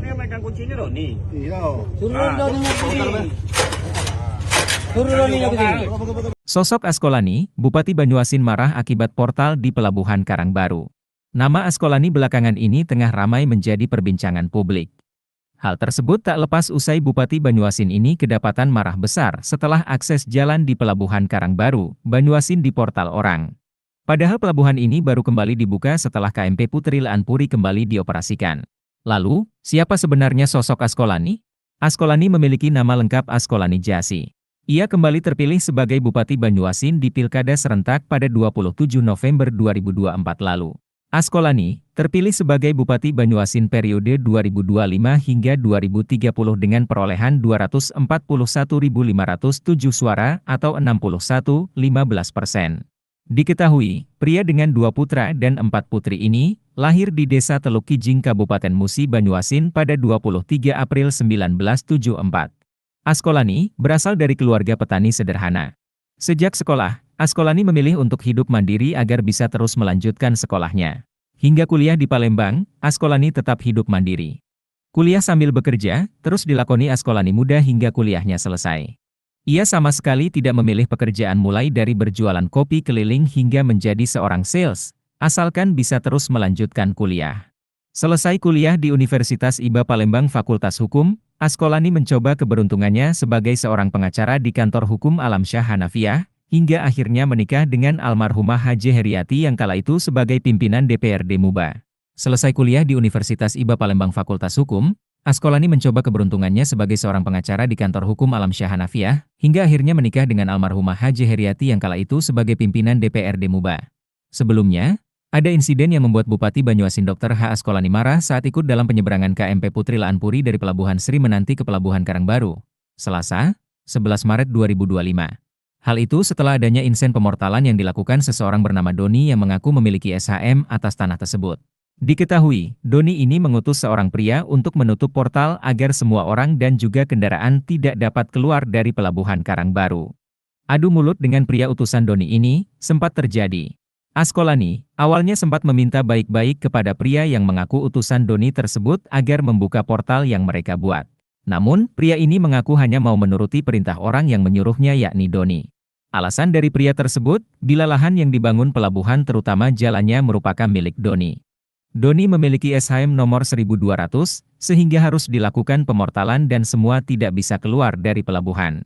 Tadi yang megang kuncinya Doni. Iya. Suruh Doninya ke sini. Suruh Doninya ke sini. Sosok Askolani, Bupati Banyuasin marah akibat portal di Pelabuhan Karangbaru. Nama Askolani belakangan ini tengah ramai menjadi perbincangan publik. Hal tersebut tak lepas usai Bupati Banyuasin ini kedapatan marah besar setelah akses jalan di Pelabuhan Karangbaru, Banyuasin di portal orang. Padahal pelabuhan ini baru kembali dibuka setelah KMP Putri Leanpuri kembali dioperasikan. Lalu, siapa sebenarnya sosok Askolani? Askolani memiliki nama lengkap Askolani Jasi. Ia kembali terpilih sebagai Bupati Banyuasin di Pilkada serentak pada 27 November 2024 lalu. Askolani terpilih sebagai Bupati Banyuasin periode 2025 hingga 2030 dengan perolehan 241.507 suara atau 61,15%. Diketahui, pria dengan 2 putra dan 4 putri ini lahir di Desa Teluk Kijing, Kabupaten Musi, Banyuasin pada 23 April 1974. Askolani berasal dari keluarga petani sederhana. Sejak sekolah, Askolani memilih untuk hidup mandiri agar bisa terus melanjutkan sekolahnya. Hingga kuliah di Palembang, Askolani tetap hidup mandiri. Kuliah sambil bekerja, terus dilakoni Askolani muda hingga kuliahnya selesai. Ia sama sekali tidak memilih pekerjaan mulai dari berjualan kopi keliling hingga menjadi seorang sales, asalkan bisa terus melanjutkan kuliah. Selesai kuliah di Universitas IBA Palembang Fakultas Hukum, Askolani mencoba keberuntungannya sebagai seorang pengacara di kantor hukum Alamsyah Hanafiah, hingga akhirnya menikah dengan almarhumah Haji Heriati yang kala itu sebagai pimpinan DPRD MUBA. Selesai kuliah di Universitas IBA Palembang Fakultas Hukum, Askolani mencoba keberuntungannya sebagai seorang pengacara di kantor hukum Alamsyah Hanafiah, hingga akhirnya menikah dengan almarhumah Haji Heriati yang kala itu sebagai pimpinan DPRD MUBA. Sebelumnya, ada insiden yang membuat Bupati Banyuasin Dr. H. Askolani marah saat ikut dalam penyeberangan KMP Putri Leanpuri dari Pelabuhan Sri Menanti ke Pelabuhan Karangbaru, Selasa, 11 Maret 2025. Hal itu setelah adanya insiden pemortalan yang dilakukan seseorang bernama Doni yang mengaku memiliki SHM atas tanah tersebut. Diketahui, Doni ini mengutus seorang pria untuk menutup portal agar semua orang dan juga kendaraan tidak dapat keluar dari Pelabuhan Karangbaru. Adu mulut dengan pria utusan Doni ini sempat terjadi. Askolani awalnya sempat meminta baik-baik kepada pria yang mengaku utusan Doni tersebut agar membuka portal yang mereka buat. Namun, pria ini mengaku hanya mau menuruti perintah orang yang menyuruhnya yakni Doni. Alasan dari pria tersebut, bila lahan yang dibangun pelabuhan terutama jalannya merupakan milik Doni. Doni memiliki SHM nomor 1200, sehingga harus dilakukan pemortalan dan semua tidak bisa keluar dari pelabuhan.